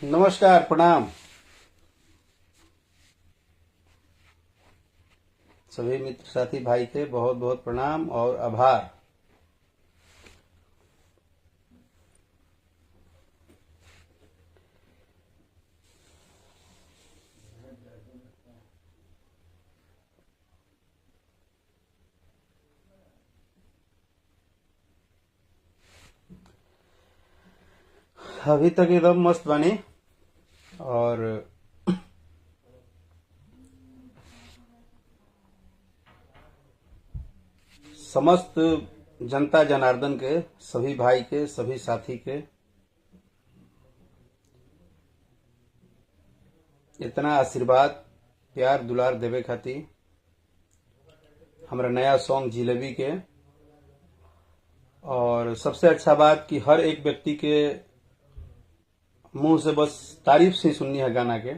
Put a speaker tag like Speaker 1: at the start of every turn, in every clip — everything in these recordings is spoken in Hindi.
Speaker 1: नमस्कार, प्रणाम सभी मित्र साथी भाई के बहुत बहुत प्रणाम और आभार। अभी तक एकदम मस्त बनी और समस्त जनता जनार्दन के सभी भाई के सभी साथी के इतना आशीर्वाद प्यार दुलार देवे खातिर हमारा नया सॉन्ग जिलेबी के। और सबसे अच्छा बात कि हर एक व्यक्ति के मुंह से बस तारीफ से सुननी है गाना के,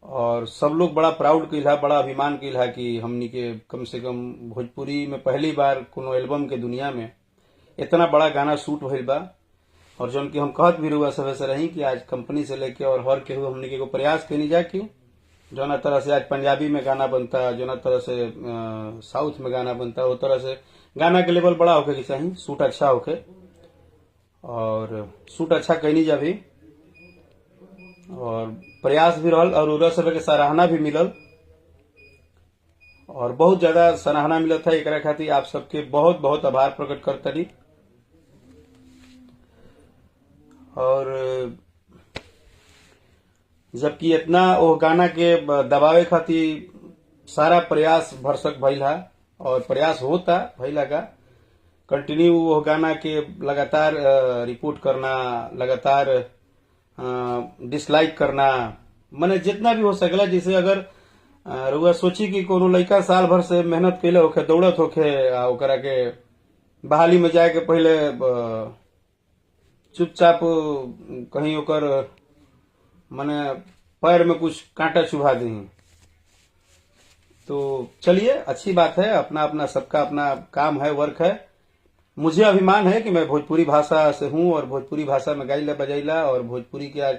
Speaker 1: और सब लोग बड़ा प्राउड कइल है, बड़ा अभिमान कइल है कि हमनी के कम से कम भोजपुरी में पहली बार कोनो एल्बम के दुनिया में इतना बड़ा गाना शूट भइल बा। और जौन कि हम कहत भी रुआ सबे से रही कि आज कंपनी से लेके और हर केहू हमनी के एगो प्रयास कइनी जा कि जौना तरह से आज पंजाबी में गाना बनता, जौना तरह से साउथ में गाना बनता, वो तरह से गाना के लेवल बड़ा होके के चाहिए, शूट अच्छा होके, और शूट अच्छा कइनी जा भी, और प्रयास भी रहल और उरा सब के सराहना भी मिलल, और बहुत ज्यादा सराहना मिलत है। एकरा खातिर आप सबके बहुत बहुत आभार प्रकट करतनी। और जबकि इतना वो गाना के दबावे खातिर सारा प्रयास भरसक भइल है और प्रयास होता भइला का कंटिन्यू वो गाना के लगातार रिपोर्ट करना, लगातार डिसलाइक करना, माने जितना भी हो सकला। जैसे अगर रुआ सोची कि कोनो लड़का साल भर से मेहनत कैले होखे, दौड़त होखे, ओकरा के बहाली में जाए के पहले चुपचाप कहीं ओकर माने पैर में कुछ कांटा चुभा दी, तो चलिए अच्छी बात है, अपना अपना सबका अपना काम है, वर्क है। मुझे अभिमान है कि मैं भोजपुरी भाषा से हूँ और भोजपुरी भाषा में गाइला बजाइला, और भोजपुरी के आज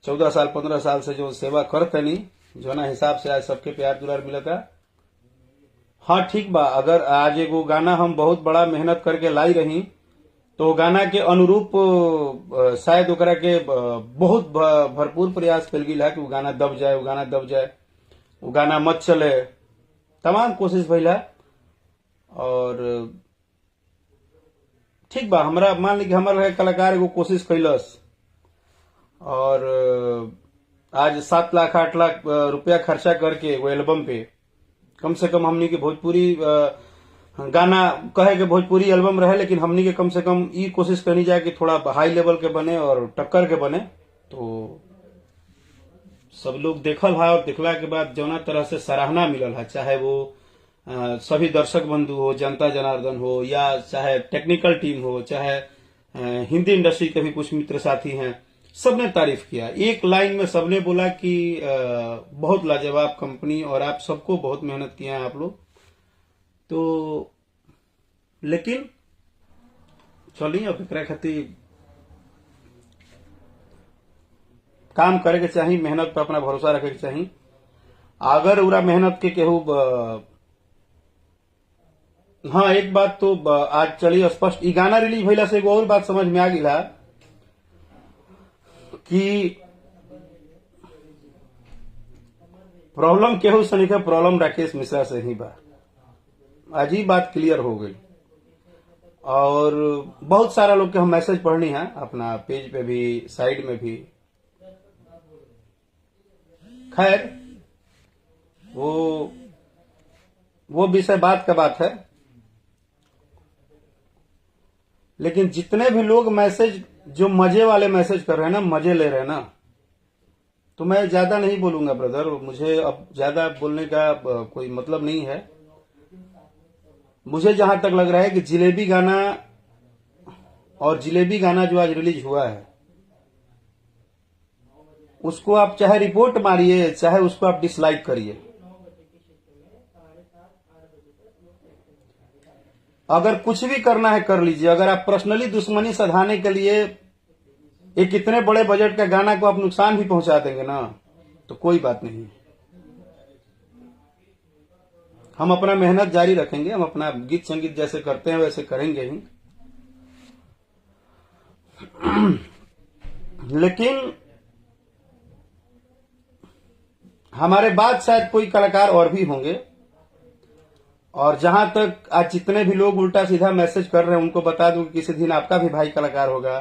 Speaker 1: 14 साल 15 साल से जो सेवा करतनी, जो ना हिसाब से आज सबके प्यार दुलार मिलता। हाँ ठीक बा, अगर आज एगो गाना हम बहुत बड़ा मेहनत करके लाई रही तो गाना के अनुरूप शायद ओकरा के बहुत भरपूर प्रयास कल गई है कि वो गाना दब जाए, वो गाना दब जाए, वो गाना मत चले, तमाम कोशिश भइल है। और ठीक बा, हमरा मान ली कि हमारे कलाकार एगो कोशिश कैलस और आज 7 लाख 8 लाख रुपया खर्चा करके वो एल्बम पे कम से कम हमनी के भोजपुरी गाना कहे के भोजपुरी एल्बम रहे, लेकिन हमनी के कम से कम ई कोशिश करनी जाए कि थोड़ा हाई लेवल के बने और टक्कर के बने। तो सब लोग देखल है और देखला के बाद जौना तरह से सराहना मिलल है, चाहे वो सभी दर्शक बंधु हो, जनता जनार्दन हो, या चाहे टेक्निकल टीम हो, चाहे हिंदी इंडस्ट्री के भी कुछ मित्र साथी हैं, सबने तारीफ किया। एक लाइन में सबने बोला कि बहुत लाजवाब कंपनी और आप सबको बहुत मेहनत किया है आप लोग। तो लेकिन चलिए अब एकरा खातिर काम करे के चाहिए, मेहनत पर अपना भरोसा रखे के चाहिए। अगर उरा मेहनत के केहू हाँ एक बात तो आज चलिए स्पष्ट, ई गाना रिलीज भइला से एगो और बात समझ में आ गिला कि प्रॉब्लम केहू से नहीं, प्रॉब्लम राकेश मिश्रा से ही बा। आज ही बात क्लियर हो गई, और बहुत सारा लोग के हम मैसेज पढ़नी है अपना पेज पे भी, साइड में भी। खैर वो विषय बात का बात है, लेकिन जितने भी लोग मैसेज जो मजे वाले मैसेज कर रहे हैं ना, मजे ले रहे हैं ना, तो मैं ज्यादा नहीं बोलूंगा ब्रदर, मुझे अब ज्यादा बोलने का कोई मतलब नहीं है। मुझे जहां तक लग रहा है कि जिलेबी गाना और जिलेबी गाना जो आज रिलीज हुआ है, उसको आप चाहे रिपोर्ट मारिए, चाहे उसको आप डिसलाइक करिए, अगर कुछ भी करना है कर लीजिए। अगर आप पर्सनली दुश्मनी सधाने के लिए एक इतने बड़े बजट का गाना को आप नुकसान भी पहुंचा देंगे ना, तो कोई बात नहीं। हम अपना मेहनत जारी रखेंगे, हम अपना गीत संगीत जैसे करते हैं वैसे करेंगे ही। लेकिन हमारे बाद शायद कोई कलाकार और भी होंगे, और जहां तक आज जितने भी लोग उल्टा सीधा मैसेज कर रहे हैं उनको बता दूं कि किसी दिन आपका भी भाई कलाकार होगा,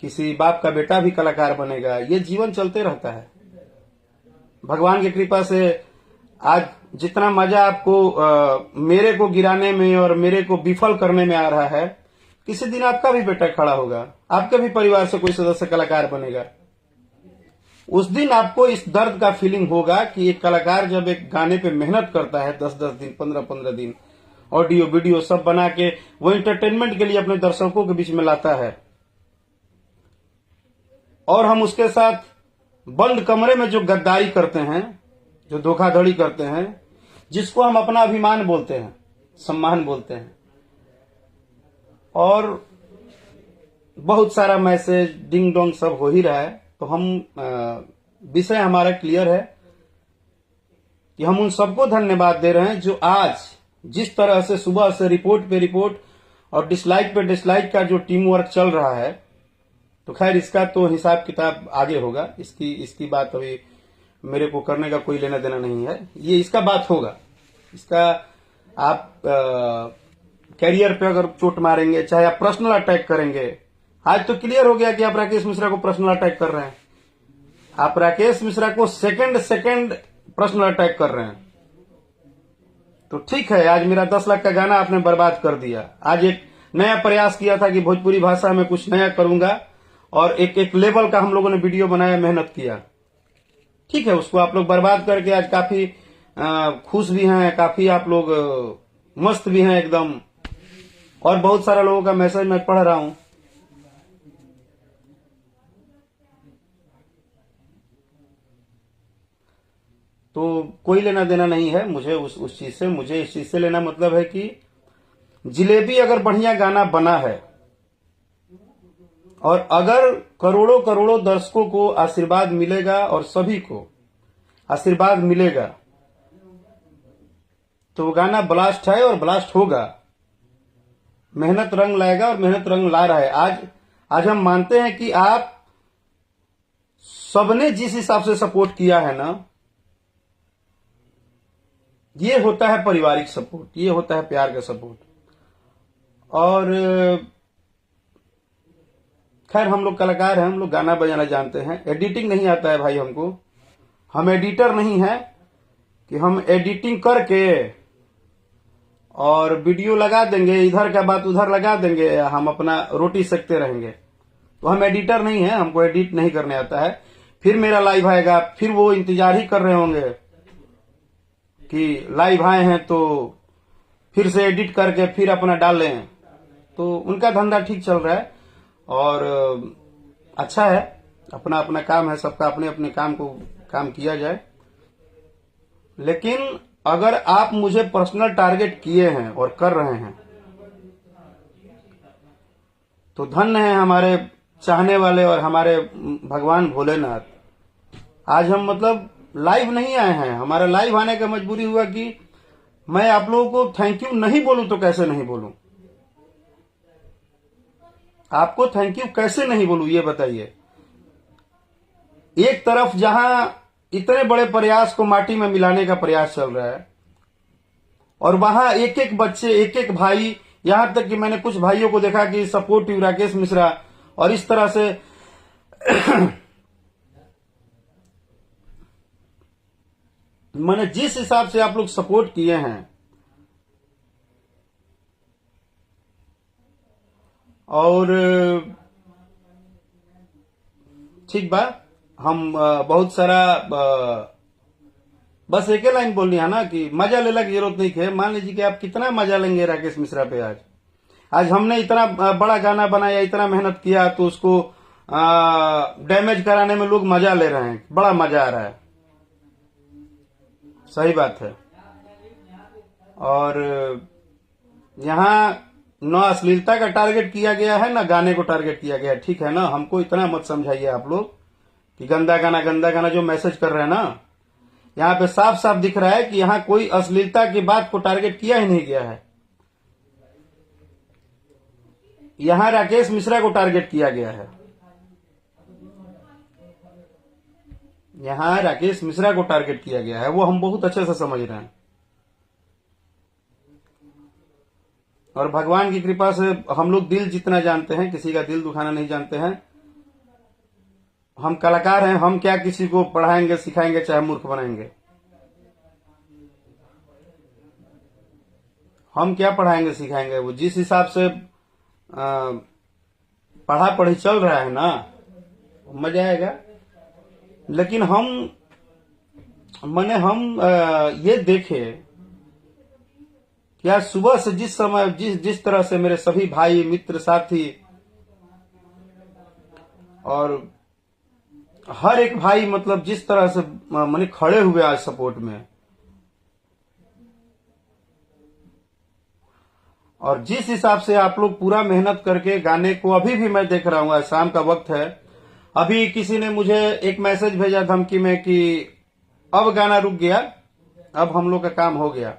Speaker 1: किसी बाप का बेटा भी कलाकार बनेगा। ये जीवन चलते रहता है। भगवान की कृपा से आज जितना मजा आपको मेरे को गिराने में और मेरे को विफल करने में आ रहा है, किसी दिन आपका भी बेटा खड़ा होगा, आपके भी परिवार से कोई सदस्य कलाकार बनेगा। उस दिन आपको इस दर्द का फीलिंग होगा कि एक कलाकार जब एक गाने पे मेहनत करता है 10-10 दिन, 15-15 दिन, ऑडियो वीडियो सब बना के वो एंटरटेनमेंट के लिए अपने दर्शकों के बीच में लाता है, और हम उसके साथ बंद कमरे में जो गद्दारी करते हैं, जो धोखाधड़ी करते हैं, जिसको हम अपना अभिमान बोलते हैं, सम्मान बोलते हैं, और बहुत सारा मैसेज डिंग डोंग सब हो ही रहा है, तो हम विषय हमारा क्लियर है कि हम उन सबको धन्यवाद दे रहे हैं जो आज जिस तरह से सुबह से रिपोर्ट पे रिपोर्ट और डिसलाइक पे डिसलाइक का जो टीम वर्क चल रहा है। तो खैर इसका तो हिसाब किताब आगे होगा, इसकी बात अभी मेरे को करने का कोई लेना देना नहीं है। ये इसका बात होगा, इसका आप कैरियर पे अगर चोट मारेंगे, चाहे आप पर्सनल अटैक करेंगे। आज तो क्लियर हो गया कि आप राकेश मिश्रा को पर्सनल अटैक कर रहे हैं, आप राकेश मिश्रा को सेकंड पर्सनल अटैक कर रहे हैं। तो ठीक है, आज मेरा 10 लाख का गाना आपने बर्बाद कर दिया। आज एक नया प्रयास किया था कि भोजपुरी भाषा में कुछ नया करूंगा, और एक लेवल का हम लोगों ने वीडियो बनाया, मेहनत किया। ठीक है, उसको आप लोग बर्बाद करके आज काफी खुश भी हैं, काफी आप लोग मस्त भी हैं एकदम, और बहुत सारा लोगों का मैसेज मैं पढ़ रहा हूं। तो कोई लेना देना नहीं है मुझे उस चीज से। मुझे इस चीज से लेना मतलब है कि जिलेबी अगर बढ़िया गाना बना है, और अगर करोड़ों करोड़ों दर्शकों को आशीर्वाद मिलेगा और सभी को आशीर्वाद मिलेगा, तो वो गाना ब्लास्ट है और ब्लास्ट होगा। मेहनत रंग लाएगा और मेहनत रंग ला रहा है। आज हम मानते हैं कि आप सबने जिस हिसाब से सपोर्ट किया है ना, ये होता है पारिवारिक सपोर्ट, ये होता है प्यार का सपोर्ट। और खैर हम लोग कलाकार हैं, हम लोग गाना बजाना जानते हैं, एडिटिंग नहीं आता है भाई हमको। हम एडिटर नहीं है कि हम एडिटिंग करके और वीडियो लगा देंगे, इधर का बात उधर लगा देंगे, या हम अपना रोटी सेकते रहेंगे। तो हम एडिटर नहीं है, हमको एडिट नहीं करने आता है। फिर मेरा लाइव आएगा, फिर वो इंतजार ही कर रहे होंगे कि लाइव आए हैं तो फिर से एडिट करके फिर अपना डालें। तो उनका धंधा ठीक चल रहा है और अच्छा है, अपना अपना काम है, सबका अपने अपने काम किया जाए। लेकिन अगर आप मुझे पर्सनल टारगेट किए हैं और कर रहे हैं, तो धन्य है हमारे चाहने वाले और हमारे भगवान भोलेनाथ। आज हम मतलब लाइव नहीं आए हैं, हमारा लाइव आने का मजबूरी हुआ कि मैं आप लोगों को थैंक यू नहीं बोलूं तो कैसे नहीं बोलूं, आपको थैंक यू कैसे नहीं बोलूं ये बताइए। एक तरफ जहां इतने बड़े प्रयास को माटी में मिलाने का प्रयास चल रहा है, और वहां एक एक बच्चे, एक एक भाई, यहां तक कि मैंने कुछ भाइयों को देखा कि सपोर्टिव राकेश मिश्रा, और इस तरह से मैंने जिस हिसाब से आप लोग सपोर्ट किए हैं, और ठीक बा, हम बहुत सारा बस एक ही लाइन बोलनी है ना कि मजा लेने की जरूरत नहीं है। मान लीजिए कि आप कितना मजा लेंगे राकेश मिश्रा पे। आज हमने इतना बड़ा गाना बनाया, इतना मेहनत किया, तो उसको डैमेज कराने में लोग मजा ले रहे हैं, बड़ा मजा आ रहा है। सही बात है। और न अश्लीलता का टारगेट किया गया है, न गाने को टारगेट किया गया है, ठीक है ना। हमको इतना मत समझाइए आप लोग कि गंदा गाना जो मैसेज कर रहे हैं ना, यहाँ पे साफ साफ दिख रहा है कि यहाँ कोई अश्लीलता की बात को टारगेट किया ही नहीं गया है। यहाँ राकेश मिश्रा को टारगेट किया गया है। यहाँ राकेश मिश्रा को टारगेट किया गया है, वो हम बहुत अच्छे से समझ रहे हैं। और भगवान की कृपा से हम लोग दिल जितना जानते हैं, किसी का दिल दुखाना नहीं जानते हैं। हम कलाकार हैं, हम क्या किसी को पढ़ाएंगे सिखाएंगे चाहे मूर्ख बनाएंगे। हम क्या पढ़ाएंगे सिखाएंगे, वो जिस हिसाब से पढ़ा पढ़ी चल रहा है ना, मजा आएगा। लेकिन हम ये देखे कि आज सुबह से जिस समय जिस तरह से मेरे सभी भाई मित्र साथी और हर एक भाई मतलब जिस तरह से मैंने खड़े हुए आज सपोर्ट में, और जिस हिसाब से आप लोग पूरा मेहनत करके गाने को, अभी भी मैं देख रहा हूँ, शाम का वक्त है, अभी किसी ने मुझे एक मैसेज भेजा धमकी में कि अब गाना रुक गया, अब हम लोग का काम हो गया।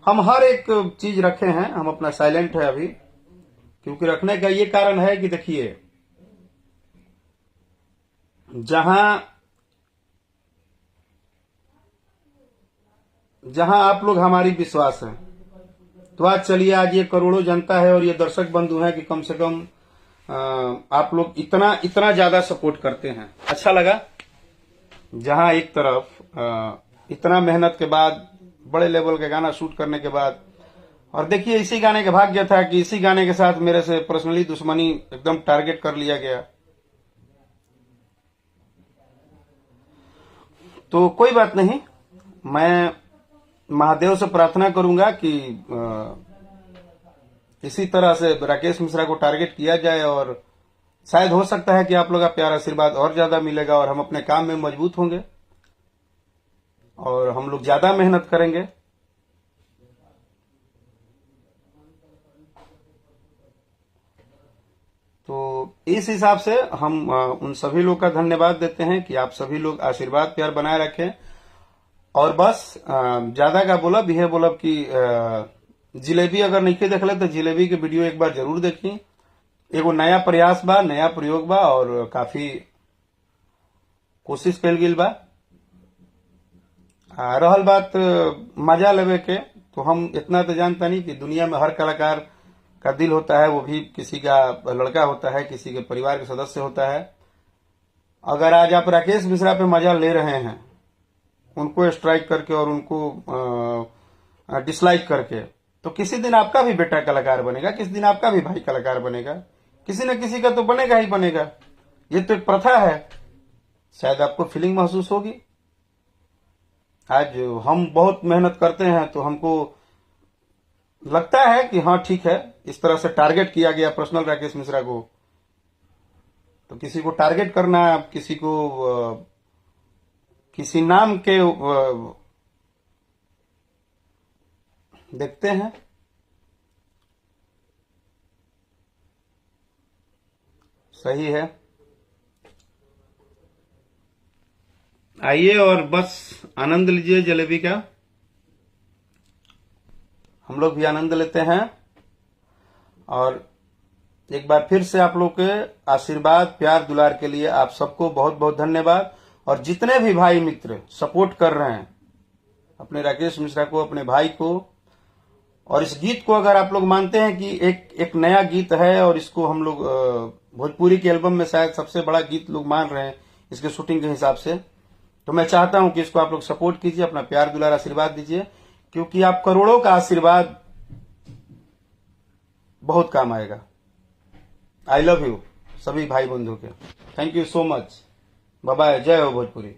Speaker 1: हम हर एक चीज रखे हैं, हम अपना साइलेंट है अभी, क्योंकि रखने का ये कारण है कि देखिए, जहां आप लोग हमारी विश्वास है, तो आज चलिए, आज ये करोड़ों जनता है और ये दर्शक बंधु हैं कि कम से कम आप लोग इतना ज्यादा सपोर्ट करते हैं, अच्छा लगा। जहां एक तरफ इतना मेहनत के बाद, बड़े लेवल का गाना शूट करने के बाद, और देखिए इसी गाने का भाग्य था कि इसी गाने के साथ मेरे से पर्सनली दुश्मनी एकदम टारगेट कर लिया गया। तो कोई बात नहीं, मैं महादेव से प्रार्थना करूंगा कि इसी तरह से राकेश मिश्रा को टारगेट किया जाए, और शायद हो सकता है कि आप लोग का प्यार आशीर्वाद और ज्यादा मिलेगा और हम अपने काम में मजबूत होंगे और हम लोग ज्यादा मेहनत करेंगे। तो इस हिसाब से हम उन सभी लोग का धन्यवाद देते हैं कि आप सभी लोग आशीर्वाद प्यार बनाए रखें। और बस ज्यादा का बोलब यह बोलब कि जिलेबी अगर नहीं देखले तो जिलेबी के वीडियो एक बार जरूर देखी। एगो नया प्रयास बा, नया प्रयोग बा और काफी कोशिश कल गई बा। रहल बात मजा लेवे के, तो हम इतना तो जानता नहीं कि दुनिया में हर कलाकार का दिल होता है, वो भी किसी का लड़का होता है, किसी के परिवार के सदस्य होता है। अगर आज आप राकेश मिश्रा पे मजा ले रहे हैं, उनको स्ट्राइक करके और उनको डिसलाइक करके, तो किसी दिन आपका भी बेटा कलाकार बनेगा, किसी दिन आपका भी भाई कलाकार बनेगा, किसी न किसी का तो बनेगा ही बनेगा। ये तो एक प्रथा है, शायद आपको फीलिंग महसूस होगी। आज हम बहुत मेहनत करते हैं तो हमको लगता है कि हाँ ठीक है, इस तरह से टारगेट किया गया पर्सनल राकेश मिश्रा को, तो किसी को टारगेट करना, किसी को किसी नाम के देखते हैं। सही है, आइए और बस आनंद लीजिए जलेबी का। हम लोग भी आनंद लेते हैं और एक बार फिर से आप लोग के आशीर्वाद प्यार दुलार के लिए आप सबको बहुत बहुत धन्यवाद। और जितने भी भाई मित्र सपोर्ट कर रहे हैं अपने राकेश मिश्रा को, अपने भाई को, और इस गीत को अगर आप लोग मानते हैं कि एक नया गीत है और इसको हम लोग भोजपुरी के एल्बम में शायद सबसे बड़ा गीत लोग मान रहे हैं इसके शूटिंग के हिसाब से, तो मैं चाहता हूं कि इसको आप लोग सपोर्ट कीजिए, अपना प्यार दुलार आशीर्वाद दीजिए, क्योंकि आप करोड़ों का आशीर्वाद बहुत काम आएगा। आई लव यू सभी भाई बंधु के। Thank you so much. Bye bye. जय हो भोजपुरी।